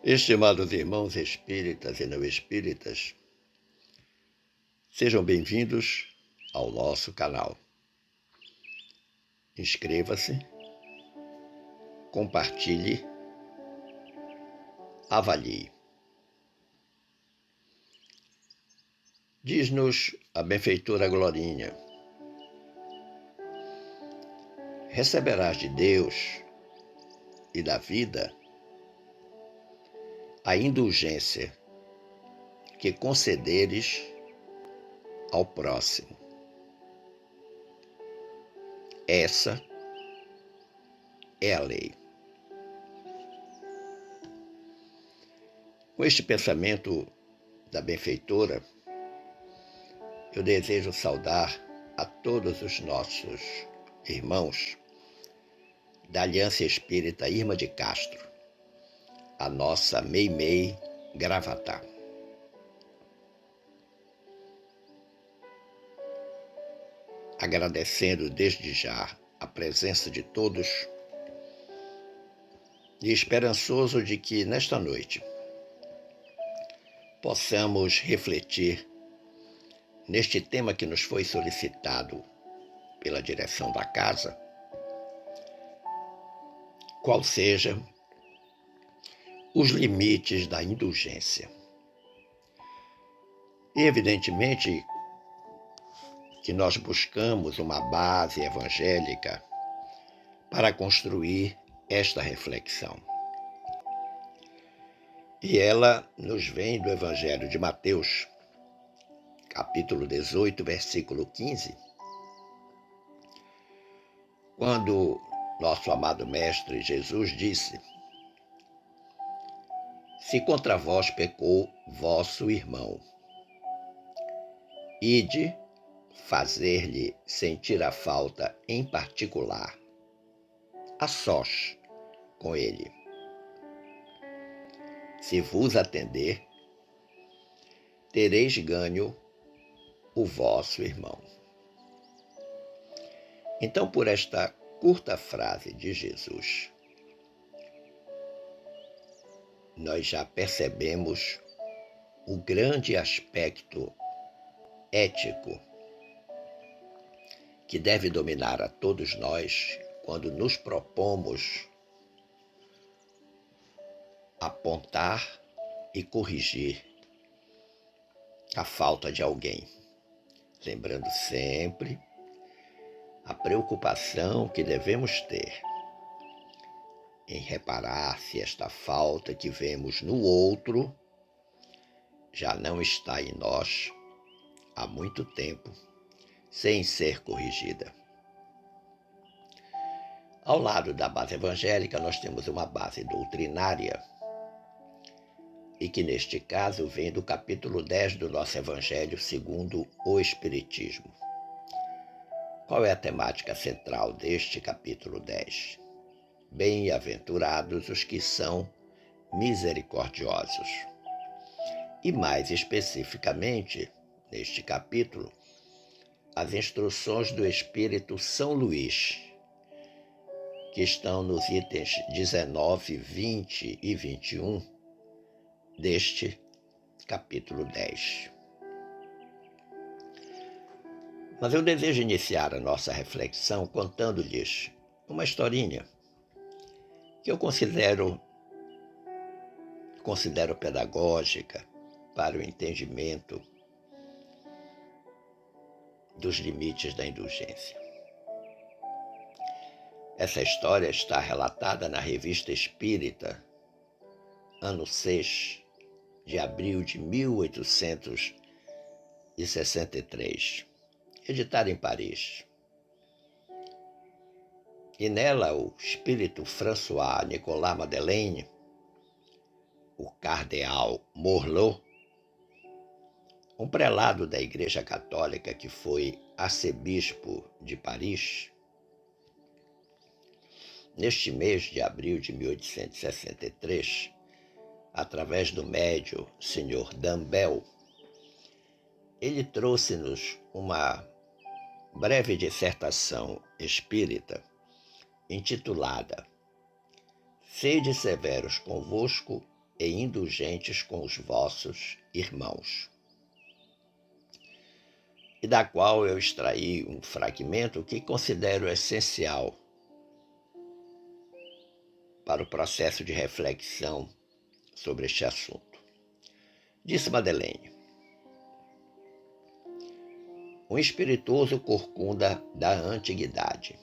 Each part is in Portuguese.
Estimados irmãos espíritas e não espíritas, sejam bem-vindos ao nosso canal. Inscreva-se, compartilhe, avalie. Diz-nos a benfeitora Glorinha: receberás de Deus e da vida a indulgência que concederes ao próximo. Essa é a lei. Com este pensamento da benfeitora, eu desejo saudar a todos os nossos irmãos da Aliança Espírita Irma de Castro, a nossa Meimei Gravatá. Agradecendo desde já a presença de todos e esperançoso de que nesta noite possamos refletir neste tema que nos foi solicitado pela direção da casa, qual seja os limites da indulgência. E evidentemente que nós buscamos uma base evangélica para construir esta reflexão. E ela nos vem do Evangelho de Mateus, capítulo 18, versículo 15, quando nosso amado Mestre Jesus disse: se contra vós pecou vosso irmão, ide fazer-lhe sentir a falta em particular, a sós com ele. Se vos atender, tereis ganho o vosso irmão. Então, por esta curta frase de Jesus, nós já percebemos o grande aspecto ético que deve dominar a todos nós quando nos propomos apontar e corrigir a falta de alguém, lembrando sempre a preocupação que devemos ter em reparar se esta falta que vemos no outro já não está em nós há muito tempo, sem ser corrigida. Ao lado da base evangélica, nós temos uma base doutrinária, e que neste caso vem do capítulo 10 do nosso Evangelho segundo o Espiritismo. Qual é a temática central deste capítulo 10? Bem-aventurados os que são misericordiosos. E mais especificamente, neste capítulo, as instruções do Espírito São Luís, que estão nos itens 19, 20 e 21 deste capítulo 10. Mas eu desejo iniciar a nossa reflexão contando-lhes uma historinha que eu considero pedagógica para o entendimento dos limites da indulgência. Essa história está relatada na Revista Espírita, ano 6, de abril de 1863, editada em Paris. E nela o espírito François Nicolas Madeleine, o cardeal Morlot, um prelado da Igreja Católica que foi arcebispo de Paris, neste mês de abril de 1863, através do médium Sr. Dambel, ele trouxe-nos uma breve dissertação espírita intitulada Sede severos convosco e indulgentes com os vossos irmãos, e da qual eu extraí um fragmento que considero essencial para o processo de reflexão sobre este assunto. Disse Madeleine: um espirituoso corcunda da antiguidade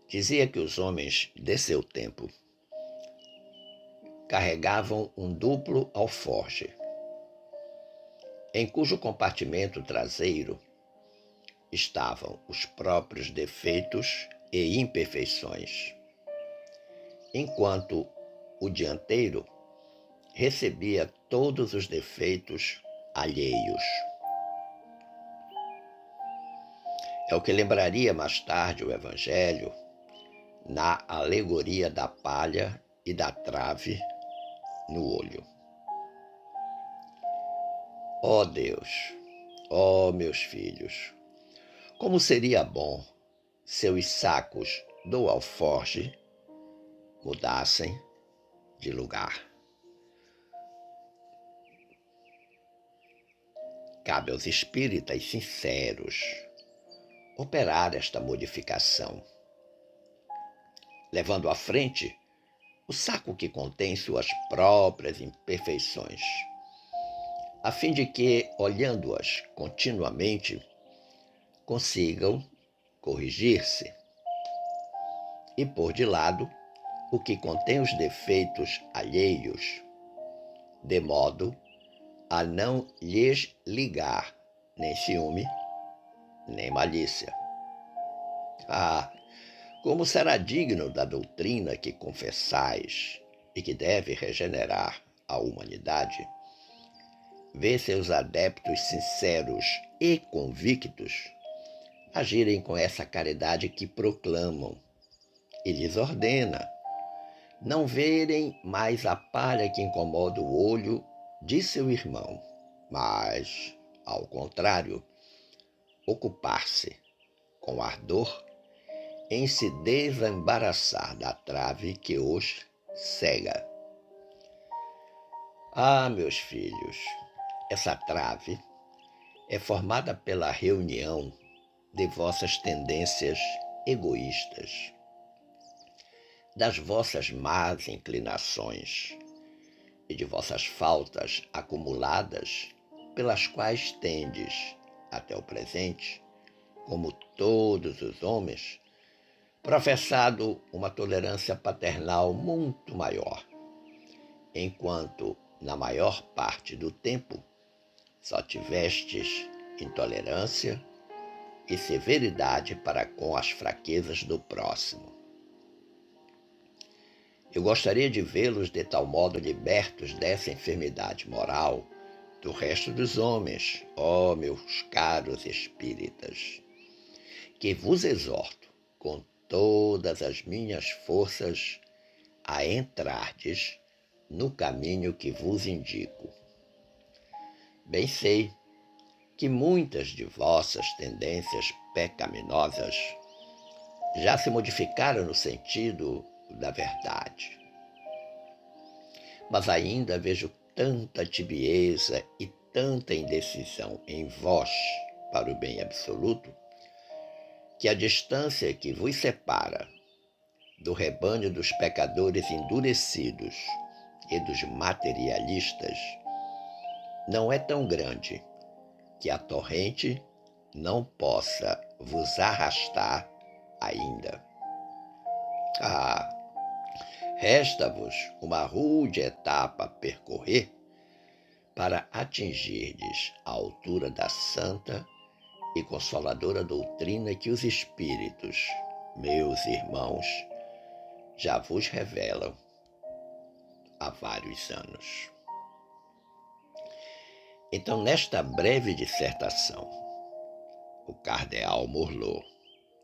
dizia que os homens de seu tempo carregavam um duplo alforje, em cujo compartimento traseiro estavam os próprios defeitos e imperfeições, enquanto o dianteiro recebia todos os defeitos alheios. É o que lembraria mais tarde o Evangelho na alegoria da palha e da trave no olho. Ó Deus, ó meus filhos, como seria bom se os sacos do alforje mudassem de lugar. Cabe aos espíritas sinceros operar esta modificação, levando à frente o saco que contém suas próprias imperfeições, a fim de que, olhando-as continuamente, consigam corrigir-se e pôr de lado o que contém os defeitos alheios, de modo a não lhes ligar nem ciúme, nem malícia. Ah, como será digno da doutrina que confessais e que deve regenerar a humanidade, ver seus adeptos sinceros e convictos agirem com essa caridade que proclamam e lhes ordena, não verem mais a palha que incomoda o olho de seu irmão, mas, ao contrário, ocupar-se com ardor em se desembaraçar da trave que os cega. Ah, meus filhos, essa trave é formada pela reunião de vossas tendências egoístas, das vossas más inclinações e de vossas faltas acumuladas, pelas quais tendes, até o presente, como todos os homens, professado uma tolerância paternal muito maior, enquanto, na maior parte do tempo, só tivestes intolerância e severidade para com as fraquezas do próximo. Eu gostaria de vê-los de tal modo libertos dessa enfermidade moral do resto dos homens, ó meus caros espíritas, que vos exorto com todas as minhas forças a entrardes no caminho que vos indico. Bem sei que muitas de vossas tendências pecaminosas já se modificaram no sentido da verdade. Mas ainda vejo tanta tibieza e tanta indecisão em vós para o bem absoluto, que a distância que vos separa do rebanho dos pecadores endurecidos e dos materialistas não é tão grande que a torrente não possa vos arrastar ainda. Ah, resta-vos uma rude etapa a percorrer para atingirdes a altura da santa e consoladora doutrina que os Espíritos, meus irmãos, já vos revelam há vários anos. Então, nesta breve dissertação, o cardeal Morlot,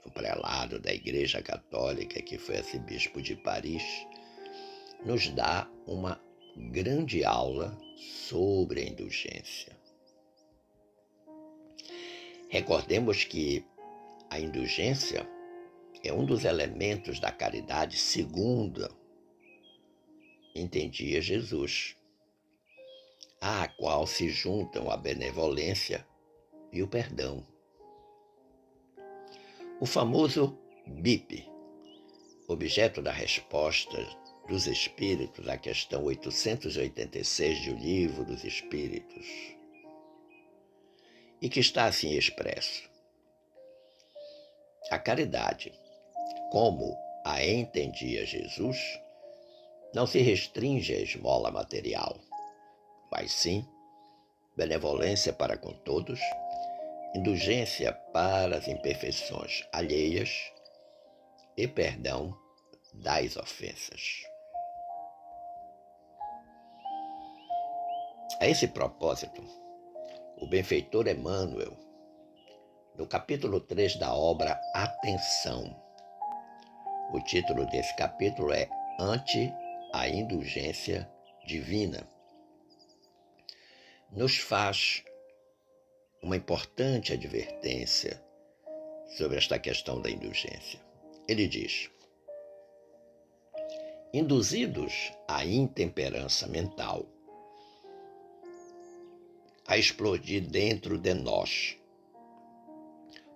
o prelado da Igreja Católica, que foi arcebispo de Paris, nos dá uma grande aula sobre a indulgência. Recordemos que a indulgência é um dos elementos da caridade segunda, entendia Jesus, à qual se juntam a benevolência e o perdão. O famoso BIP, objeto da resposta dos Espíritos à questão 886 do Livro dos Espíritos, e que está assim expresso: a caridade, como a entendia Jesus, não se restringe à esmola material, mas sim benevolência para com todos, indulgência para as imperfeições alheias e perdão das ofensas. A esse propósito, o benfeitor Emmanuel, no capítulo 3 da obra Atenção, o título desse capítulo é Ante a Indulgência Divina, nos faz uma importante advertência sobre esta questão da indulgência. Ele diz: induzidos à intemperança mental, a explodir dentro de nós,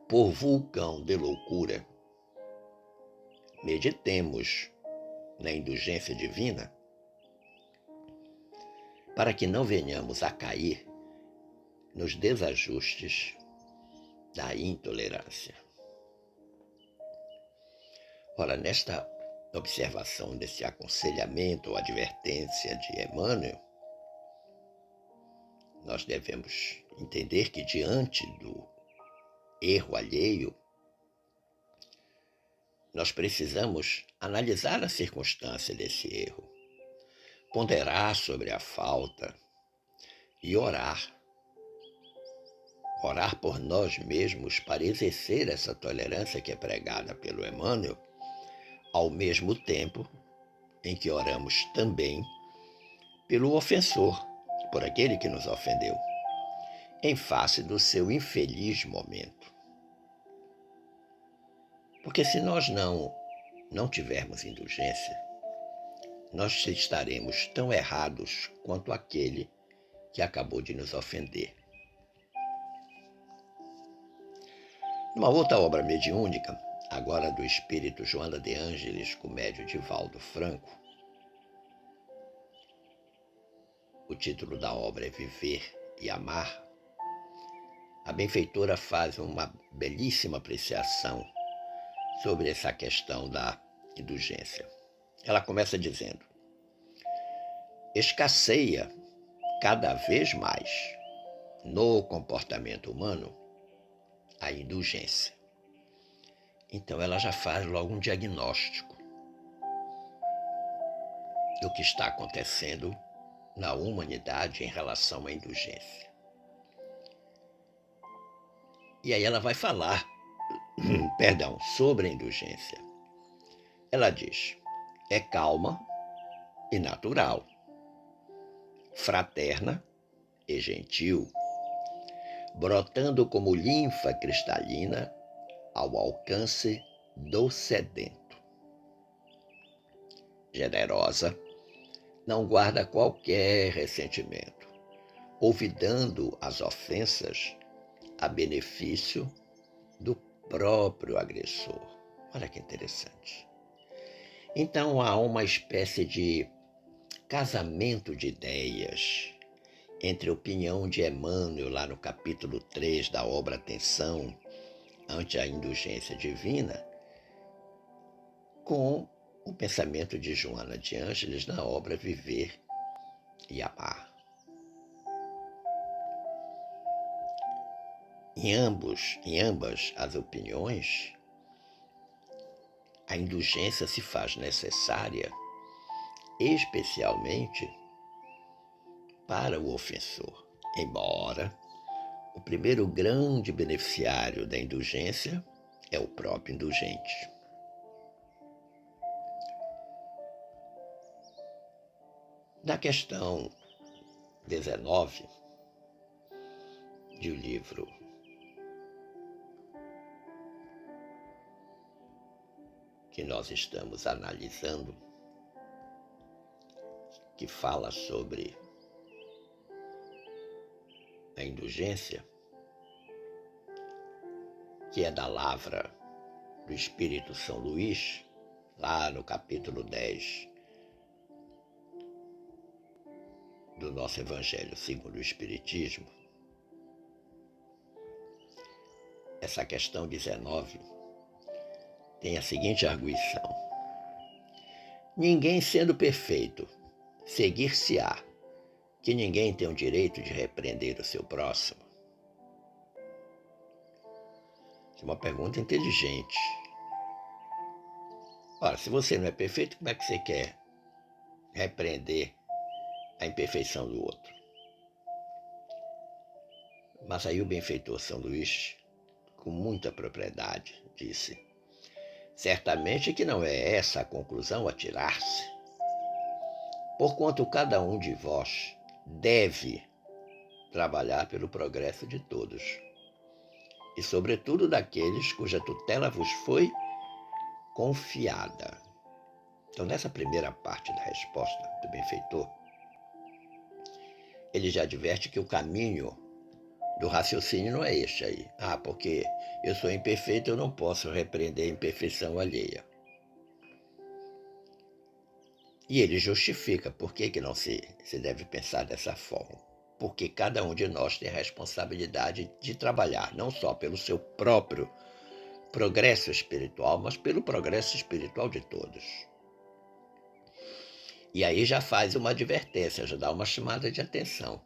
por vulcão de loucura, meditemos na indulgência divina, para que não venhamos a cair nos desajustes da intolerância. Ora, nesta observação, desse aconselhamento ou advertência de Emmanuel, nós devemos entender que diante do erro alheio, nós precisamos analisar a circunstância desse erro, ponderar sobre a falta e orar por nós mesmos para exercer essa tolerância que é pregada pelo Emmanuel, ao mesmo tempo em que oramos também pelo ofensor, por aquele que nos ofendeu, em face do seu infeliz momento. Porque se nós não tivermos indulgência, nós estaremos tão errados quanto aquele que acabou de nos ofender. Numa outra obra mediúnica, agora do espírito Joana de Ângeles, com o médium Divaldo Franco, o título da obra é Viver e Amar, a benfeitora faz uma belíssima apreciação sobre essa questão da indulgência. Ela começa dizendo: escasseia cada vez mais no comportamento humano a indulgência. Então ela já faz logo um diagnóstico do que está acontecendo na humanidade em relação à indulgência. E aí ela vai falar, sobre a indulgência. Ela diz: é calma e natural, fraterna e gentil, brotando como linfa cristalina ao alcance do sedento. Generosa, não guarda qualquer ressentimento, olvidando as ofensas a benefício do próprio agressor. Olha que interessante. Então há uma espécie de casamento de ideias entre a opinião de Emmanuel, lá no capítulo 3 da obra Atenção, ante a indulgência divina, com o pensamento de Joana de Ângeles na obra Viver e Amar. Em ambas as opiniões, a indulgência se faz necessária, especialmente para o ofensor, embora o primeiro grande beneficiário da indulgência é o próprio indulgente. Na questão 19 do livro que nós estamos analisando, que fala sobre a indulgência, que é da lavra do Espírito São Luís, lá no capítulo 10 do nosso Evangelho segundo o Espiritismo, essa questão 19 tem a seguinte arguição: ninguém sendo perfeito, seguir-se-á que ninguém tem o direito de repreender o seu próximo. É uma pergunta inteligente. Ora, se você não é perfeito, como é que você quer repreender a imperfeição do outro? Mas aí o benfeitor São Luís, com muita propriedade, disse: certamente que não é essa a conclusão a tirar-se, porquanto cada um de vós deve trabalhar pelo progresso de todos, e sobretudo daqueles cuja tutela vos foi confiada. Então, nessa primeira parte da resposta do benfeitor, ele já adverte que o caminho do raciocínio não é este aí. Porque eu sou imperfeito, eu não posso repreender a imperfeição alheia. E ele justifica por que não se deve pensar dessa forma. Porque cada um de nós tem a responsabilidade de trabalhar não só pelo seu próprio progresso espiritual, mas pelo progresso espiritual de todos. E aí já faz uma advertência, já dá uma chamada de atenção,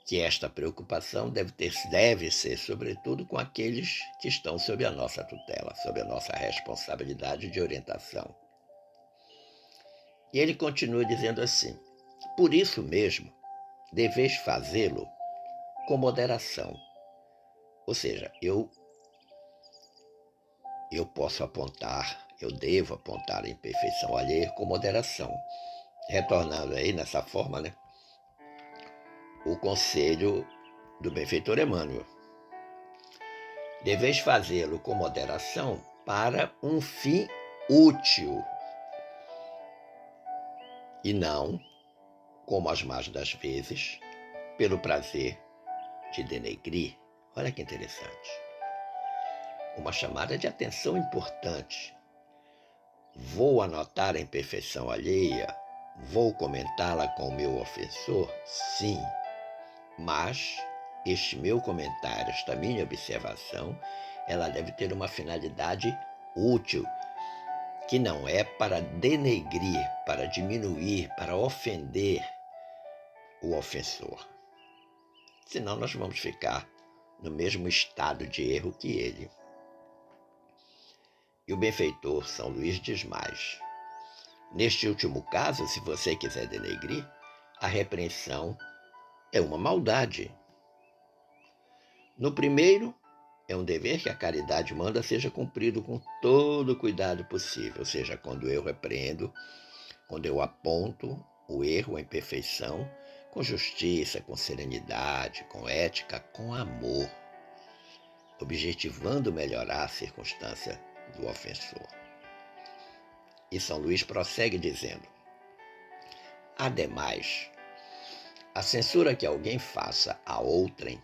que esta preocupação deve ser, sobretudo, com aqueles que estão sob a nossa tutela, sob a nossa responsabilidade de orientação. E ele continua dizendo assim: por isso mesmo, deveis fazê-lo com moderação. Ou seja, eu posso apontar, eu devo apontar a imperfeição alheia com moderação. Retornando aí nessa forma, né, o conselho do benfeitor Emmanuel: deveis fazê-lo com moderação para um fim útil, e não, como as mais das vezes, pelo prazer de denegrir. Olha que interessante. Uma chamada de atenção importante. Vou anotar a imperfeição alheia? Vou comentá-la com o meu ofensor? Sim, mas este meu comentário, esta minha observação, ela deve ter uma finalidade útil, que não é para denegrir, para diminuir, para ofender o ofensor. Senão nós vamos ficar no mesmo estado de erro que ele. E o benfeitor São Luís diz mais: neste último caso, se você quiser denegrir, a repreensão é uma maldade. No primeiro, é um dever que a caridade manda seja cumprido com todo o cuidado possível, ou seja, quando eu repreendo, quando eu aponto o erro, a imperfeição, com justiça, com serenidade, com ética, com amor, objetivando melhorar a circunstância do ofensor. E São Luís prossegue dizendo: ademais, a censura que alguém faça a outrem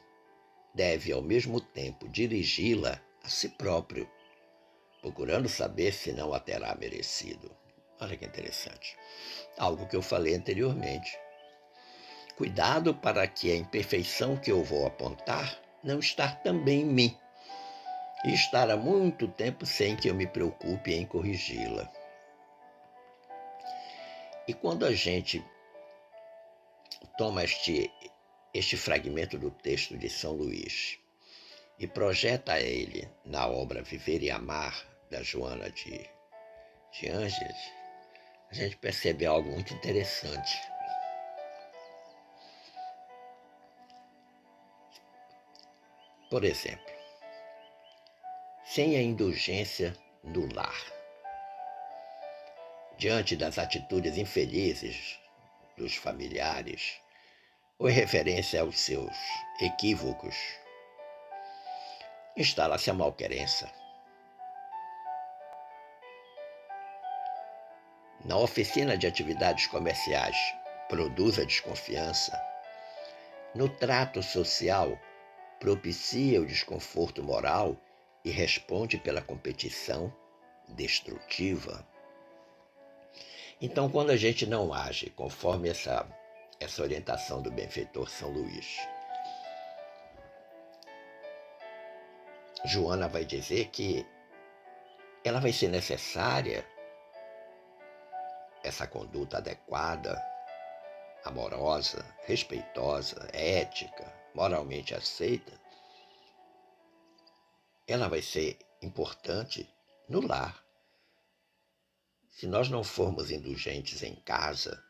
deve ao mesmo tempo dirigi-la a si próprio, procurando saber se não a terá merecido. Olha que interessante. Algo que eu falei anteriormente. Cuidado para que a imperfeição que eu vou apontar não estar também em mim, e estar há muito tempo sem que eu me preocupe em corrigi-la. E quando a gente toma este fragmento do texto de São Luís e projeta ele na obra Viver e Amar, da Joana de Ângeles, a gente percebe algo muito interessante. Por exemplo, sem a indulgência no lar, diante das atitudes infelizes dos familiares, ou em referência aos seus equívocos, instala-se a malquerença. na oficina de atividades comerciais, produz a desconfiança, no trato social, propicia o desconforto moral e responde pela competição destrutiva. Então, quando a gente não age conforme essa orientação do benfeitor São Luís, Joana vai dizer que ela vai ser necessária, essa conduta adequada, amorosa, respeitosa, ética, moralmente aceita, ela vai ser importante no lar. Se nós não formos indulgentes em casa,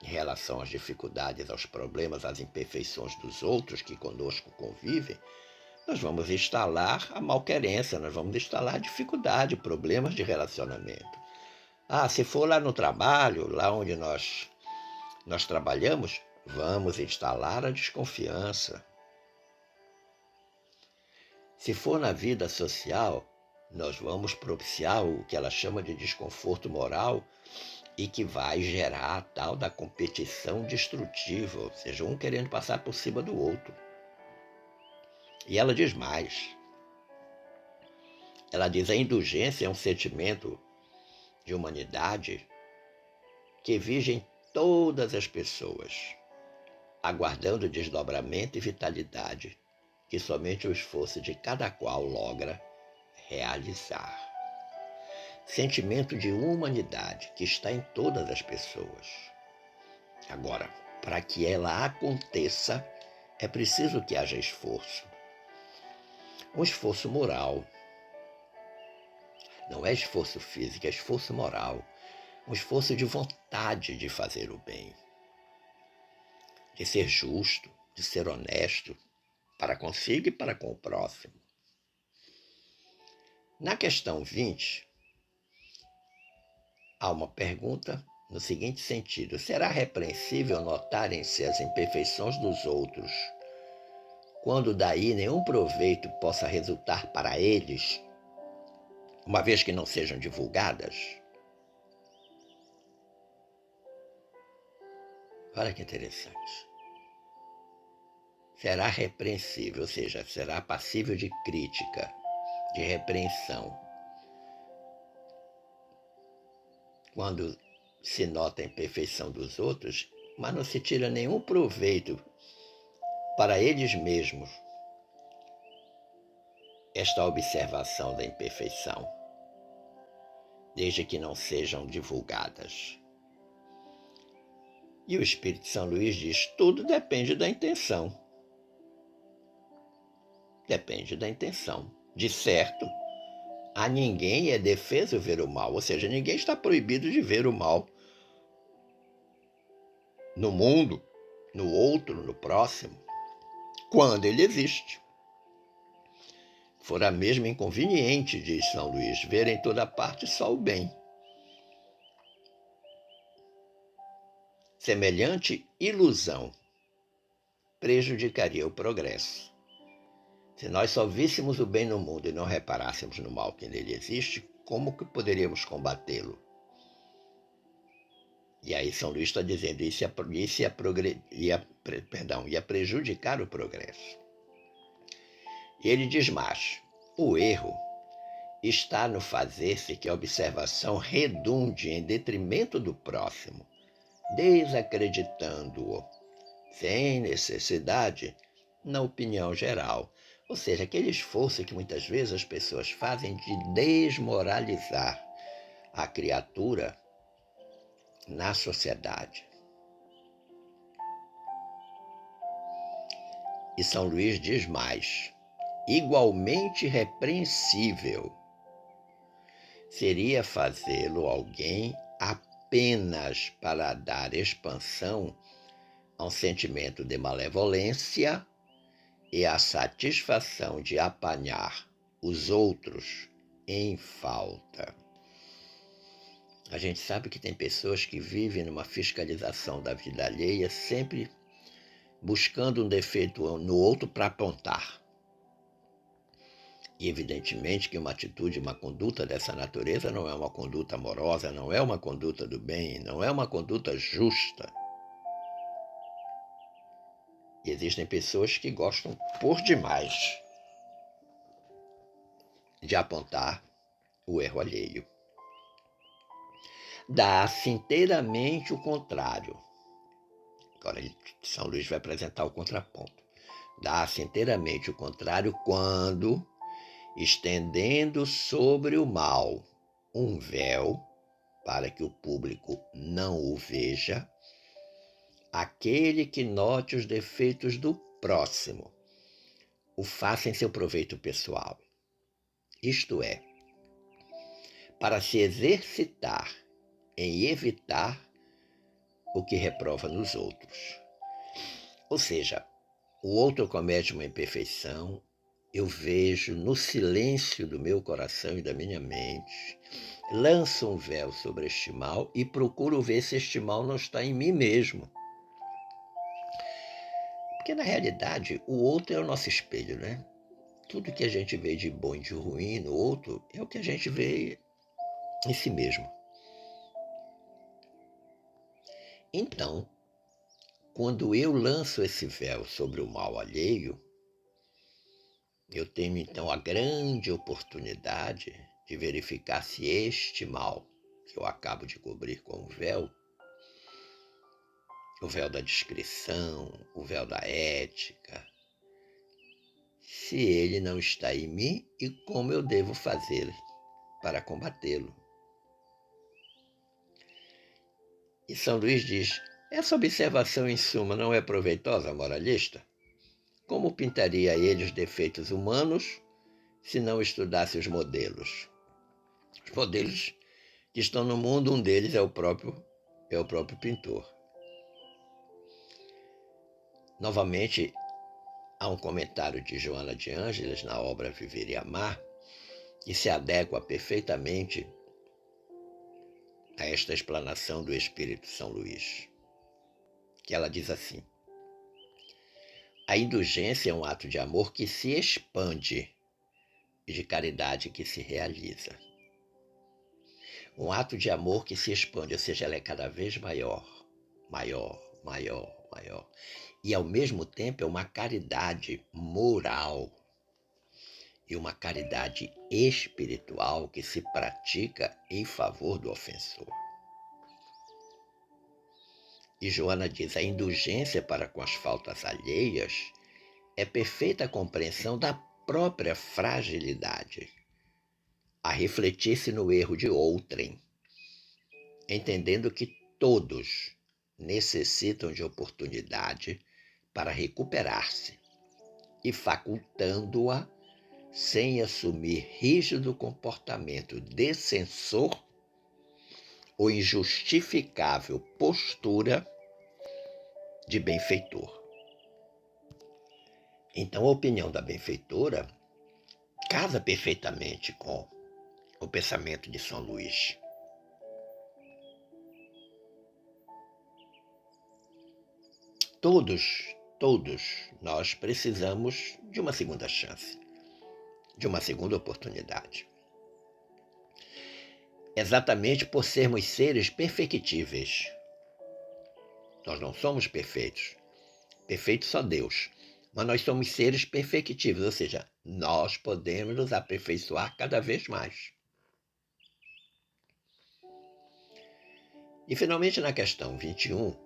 em relação às dificuldades, aos problemas, às imperfeições dos outros que conosco convivem, nós vamos instalar a malquerência, nós vamos instalar dificuldade, problemas de relacionamento. Se for lá no trabalho, lá onde nós trabalhamos, vamos instalar a desconfiança. Se for na vida social, nós vamos propiciar o que ela chama de desconforto moral e que vai gerar a tal da competição destrutiva, ou seja, um querendo passar por cima do outro. E ela diz mais. Ela diz: a indulgência é um sentimento de humanidade que vige em todas as pessoas, aguardando desdobramento e vitalidade que somente o esforço de cada qual logra realizar. Sentimento de humanidade que está em todas as pessoas. Agora, para que ela aconteça, é preciso que haja esforço. Um esforço moral. Não é esforço físico, é esforço moral. Um esforço de vontade de fazer o bem. De ser justo, de ser honesto, para consigo e para com o próximo. Na questão 20, há uma pergunta no seguinte sentido: será repreensível notarem-se as imperfeições dos outros, quando daí nenhum proveito possa resultar para eles, uma vez que não sejam divulgadas? Olha que interessante. Será repreensível, ou seja, será passível de crítica, de repreensão, quando se nota a imperfeição dos outros, mas não se tira nenhum proveito para eles mesmos esta observação da imperfeição, desde que não sejam divulgadas. E o Espírito São Luís diz: tudo depende da intenção. Depende da intenção. De certo, a ninguém é defeso ver o mal, ou seja, ninguém está proibido de ver o mal no mundo, no outro, no próximo, quando ele existe. Fora mesmo inconveniente, diz São Luís, ver em toda parte só o bem. Semelhante ilusão prejudicaria o progresso. Se nós só víssemos o bem no mundo e não reparássemos no mal que nele existe, como que poderíamos combatê-lo? E aí São Luís está dizendo, isso ia prejudicar o progresso. E ele diz mais: o erro está no fazer-se que a observação redunde em detrimento do próximo, desacreditando-o, sem necessidade, na opinião geral. Ou seja, aquele esforço que muitas vezes as pessoas fazem de desmoralizar a criatura na sociedade. E São Luís diz mais: igualmente repreensível seria fazê-lo alguém apenas para dar expansão a um sentimento de malevolência e a satisfação de apanhar os outros em falta. A gente sabe que tem pessoas que vivem numa fiscalização da vida alheia, sempre buscando um defeito no outro para apontar. E evidentemente que uma atitude, uma conduta dessa natureza não é uma conduta amorosa, não é uma conduta do bem, não é uma conduta justa. E existem pessoas que gostam por demais de apontar o erro alheio. Dá-se inteiramente o contrário. Agora, São Luís vai apresentar o contraponto. Dá-se inteiramente o contrário quando, estendendo sobre o mal um véu, para que o público não o veja, aquele que note os defeitos do próximo, o faça em seu proveito pessoal. Isto é, para se exercitar em evitar o que reprova nos outros. Ou seja, o outro comete uma imperfeição, eu vejo no silêncio do meu coração e da minha mente, lanço um véu sobre este mal e procuro ver se este mal não está em mim mesmo. Porque na realidade o outro é o nosso espelho, né? Tudo que a gente vê de bom e de ruim no outro é o que a gente vê em si mesmo. Então, quando eu lanço esse véu sobre o mal alheio, eu tenho então a grande oportunidade de verificar se este mal que eu acabo de cobrir com o véu da discrição, o véu da ética, se ele não está em mim e como eu devo fazer para combatê-lo. E São Luís diz, essa observação em suma não é proveitosa, moralista? Como pintaria ele os defeitos humanos se não estudasse os modelos? Os modelos que estão no mundo, um deles é o próprio pintor. Novamente, há um comentário de Joana de Ângeles na obra Viver e Amar, que se adequa perfeitamente a esta explanação do Espírito São Luís, que ela diz assim: a indulgência é um ato de amor que se expande e de caridade que se realiza. Um ato de amor que se expande, ou seja, ela é cada vez maior, maior, maior, maior. E ao mesmo tempo é uma caridade moral e uma caridade espiritual que se pratica em favor do ofensor. E Joana diz, a indulgência para com as faltas alheias é perfeita compreensão da própria fragilidade, a refletir-se no erro de outrem, entendendo que todos necessitam de oportunidade para recuperar-se e facultando-a sem assumir rígido comportamento descensor ou injustificável postura de benfeitor. Então, a opinião da benfeitora casa perfeitamente com o pensamento de São Luís. Todos nós precisamos de uma segunda chance, de uma segunda oportunidade. Exatamente por sermos seres perfectíveis. Nós não somos perfeitos. Perfeito só Deus. Mas nós somos seres perfectíveis, ou seja, nós podemos nos aperfeiçoar cada vez mais. E finalmente na questão 21,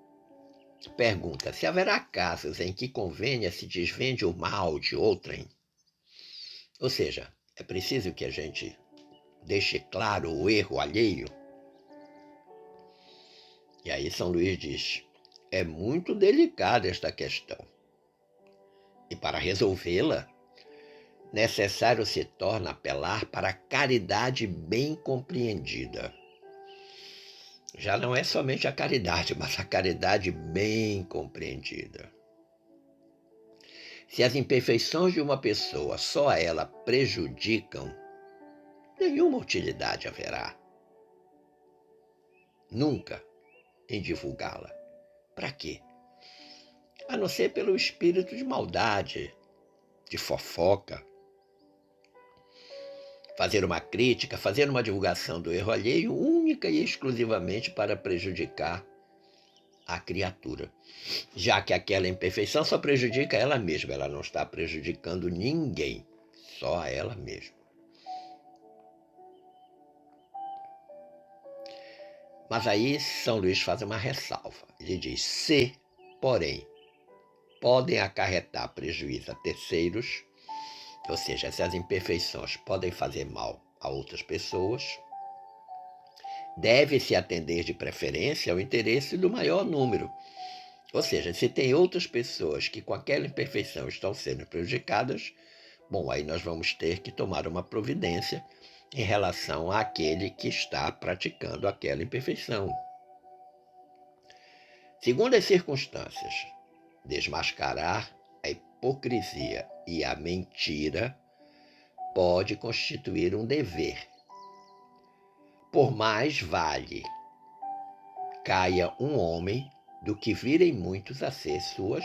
pergunta se haverá casos em que convenha se desvende o mal de outrem. Ou seja, é preciso que a gente deixe claro o erro alheio. E aí São Luís diz, é muito delicada esta questão. E para resolvê-la, necessário se torna apelar para a caridade bem compreendida. Já não é somente a caridade, mas a caridade bem compreendida. Se as imperfeições de uma pessoa só a ela prejudicam, nenhuma utilidade haverá. Nunca em divulgá-la. Para quê? A não ser pelo espírito de maldade, de fofoca, fazer uma crítica, fazer uma divulgação do erro alheio única e exclusivamente para prejudicar a criatura, já que aquela imperfeição só prejudica ela mesma, ela não está prejudicando ninguém, só a ela mesma. Mas aí São Luís faz uma ressalva. Ele diz: se, porém, podem acarretar prejuízo a terceiros, ou seja, se as imperfeições podem fazer mal a outras pessoas, deve-se atender de preferência ao interesse do maior número. Ou seja, se tem outras pessoas que com aquela imperfeição estão sendo prejudicadas, bom, aí nós vamos ter que tomar uma providência em relação àquele que está praticando aquela imperfeição. Segundo as circunstâncias, desmascarar a hipocrisia e a mentira pode constituir um dever. Por mais vale caia um homem do que virem muitos a ser suas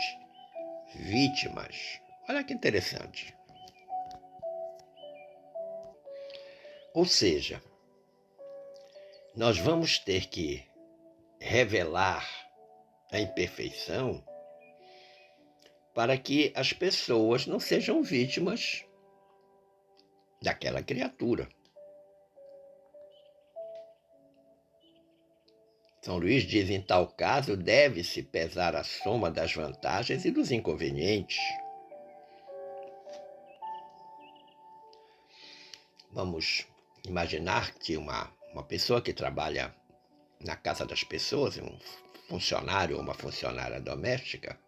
vítimas. Olha que interessante. Ou seja, nós vamos ter que revelar a imperfeição para que as pessoas não sejam vítimas daquela criatura. São Luís diz: em tal caso, deve-se pesar a soma das vantagens e dos inconvenientes. Vamos imaginar que uma pessoa que trabalha na casa das pessoas, um funcionário ou uma funcionária doméstica,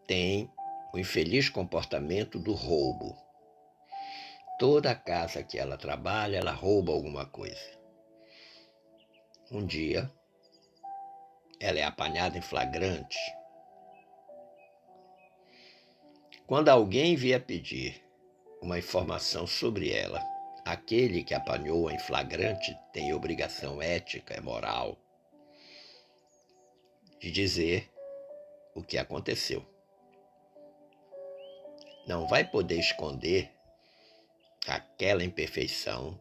tem o infeliz comportamento do roubo. Toda casa que ela trabalha, ela rouba alguma coisa. Um dia, ela é apanhada em flagrante. Quando alguém vier pedir uma informação sobre ela, aquele que apanhou em flagrante tem obrigação ética e moral de dizer o que aconteceu. Não vai poder esconder aquela imperfeição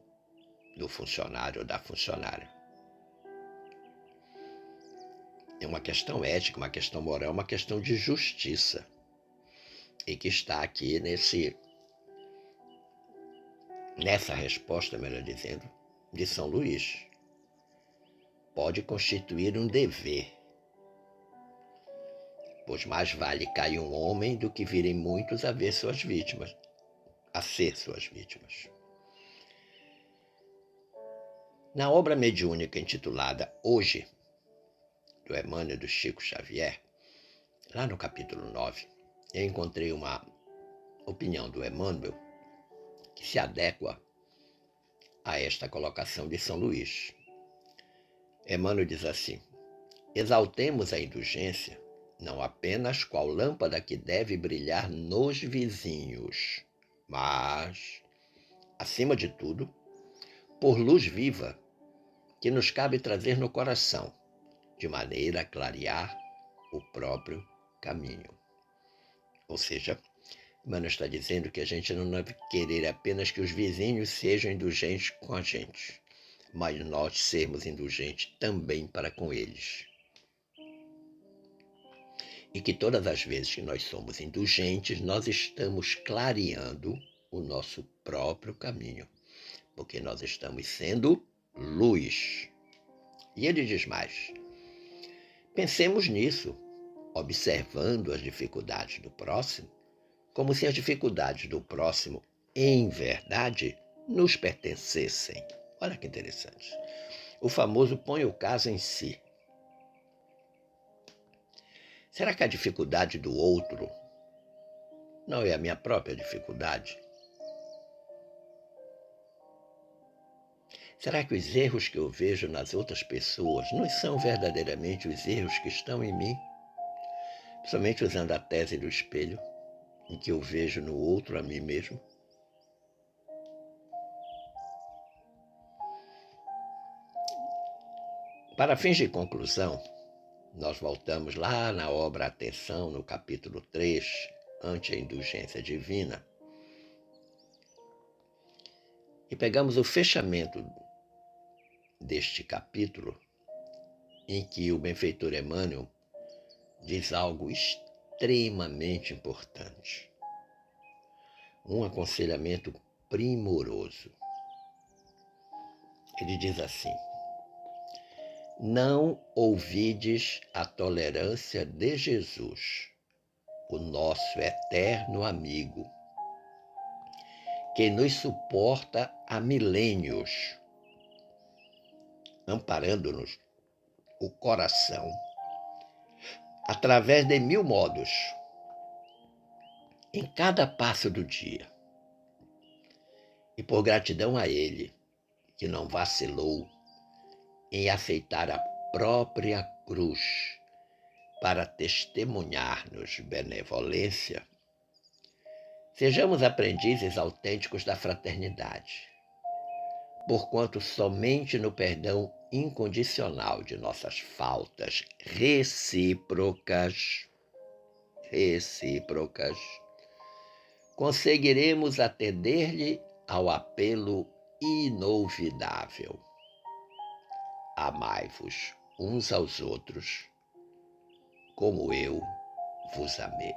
do funcionário ou da funcionária. É uma questão ética, uma questão moral, uma questão de justiça. E que está aqui nessa resposta, melhor dizendo, de São Luís. Pode constituir um dever, pois mais vale cair um homem do que virem muitos a ver suas vítimas, a ser suas vítimas. Na obra mediúnica intitulada Hoje, do Emmanuel do Chico Xavier, lá no capítulo 9, eu encontrei uma opinião do Emmanuel que se adequa a esta colocação de São Luís. Emmanuel diz assim: exaltemos a indulgência não apenas qual lâmpada que deve brilhar nos vizinhos, mas, acima de tudo, por luz viva que nos cabe trazer no coração, de maneira a clarear o próprio caminho. Ou seja, Emmanuel está dizendo que a gente não deve querer apenas que os vizinhos sejam indulgentes com a gente, mas nós sermos indulgentes também para com eles. E que todas as vezes que nós somos indulgentes, nós estamos clareando o nosso próprio caminho, porque nós estamos sendo luz. E ele diz mais: pensemos nisso, observando as dificuldades do próximo, como se as dificuldades do próximo, em verdade, nos pertencessem. Olha que interessante. O famoso põe o caso em si. Será que a dificuldade do outro não é a minha própria dificuldade? Será que os erros que eu vejo nas outras pessoas não são verdadeiramente os erros que estão em mim? Somente usando a tese do espelho, em que eu vejo no outro a mim mesmo. Para fins de conclusão, nós voltamos lá na obra Atenção, no capítulo 3, ante a indulgência divina, E pegamos o fechamento deste capítulo, em que o benfeitor Emmanuel diz algo extremamente importante. Um aconselhamento primoroso. Ele diz assim: não ouvides a tolerância de Jesus, o nosso eterno amigo, que nos suporta há milênios, amparando-nos o coração através de 1000 modos, em cada passo do dia. E por gratidão a Ele, que não vacilou em aceitar a própria cruz para testemunhar-nos benevolência, sejamos aprendizes autênticos da fraternidade, porquanto somente no perdão incondicional de nossas faltas recíprocas, conseguiremos atender-lhe ao apelo inolvidável: amai-vos uns aos outros, como eu vos amei.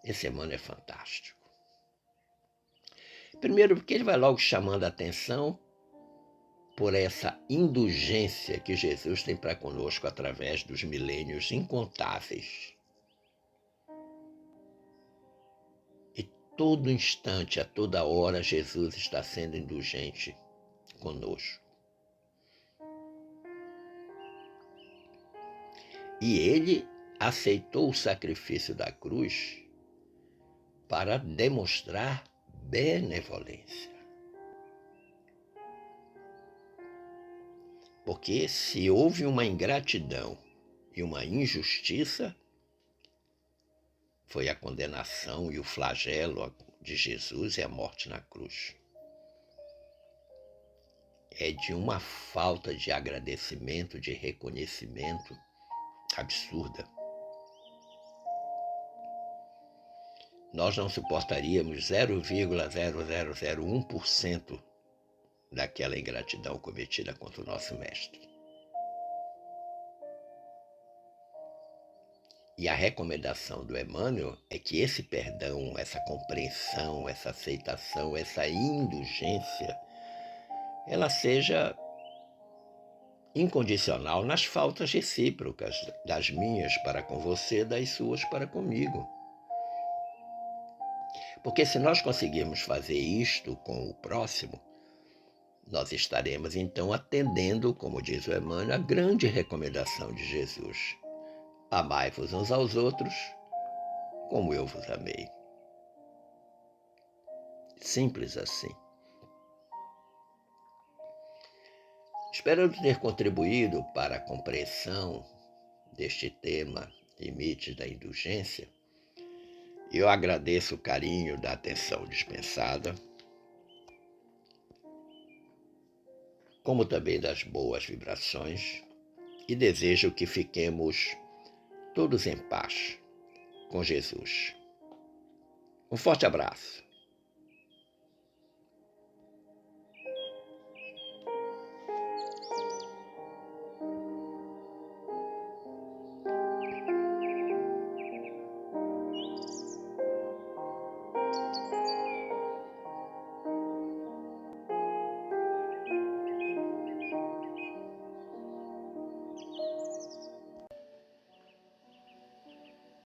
Esse Emmanuel é fantástico. Primeiro, porque ele vai logo chamando a atenção por essa indulgência que Jesus tem para conosco através dos milênios incontáveis. E todo instante, a toda hora, Jesus está sendo indulgente conosco. E ele aceitou o sacrifício da cruz para demonstrar benevolência. Porque se houve uma ingratidão e uma injustiça, foi a condenação e o flagelo de Jesus e a morte na cruz. É de uma falta de agradecimento, de reconhecimento absurda. Nós não suportaríamos 0,0001% daquela ingratidão cometida contra o nosso Mestre. E a recomendação do Emmanuel é que esse perdão, essa compreensão, essa aceitação, essa indulgência, ela seja incondicional nas faltas recíprocas, das minhas para com você, das suas para comigo. Porque se nós conseguirmos fazer isto com o próximo, nós estaremos então atendendo, como diz o Emmanuel, a grande recomendação de Jesus: amai-vos uns aos outros, como eu vos amei. Simples assim. Espero ter contribuído para a compreensão deste tema, limites da indulgência. Eu agradeço o carinho da atenção dispensada, como também das boas vibrações, e desejo que fiquemos todos em paz com Jesus. Um forte abraço.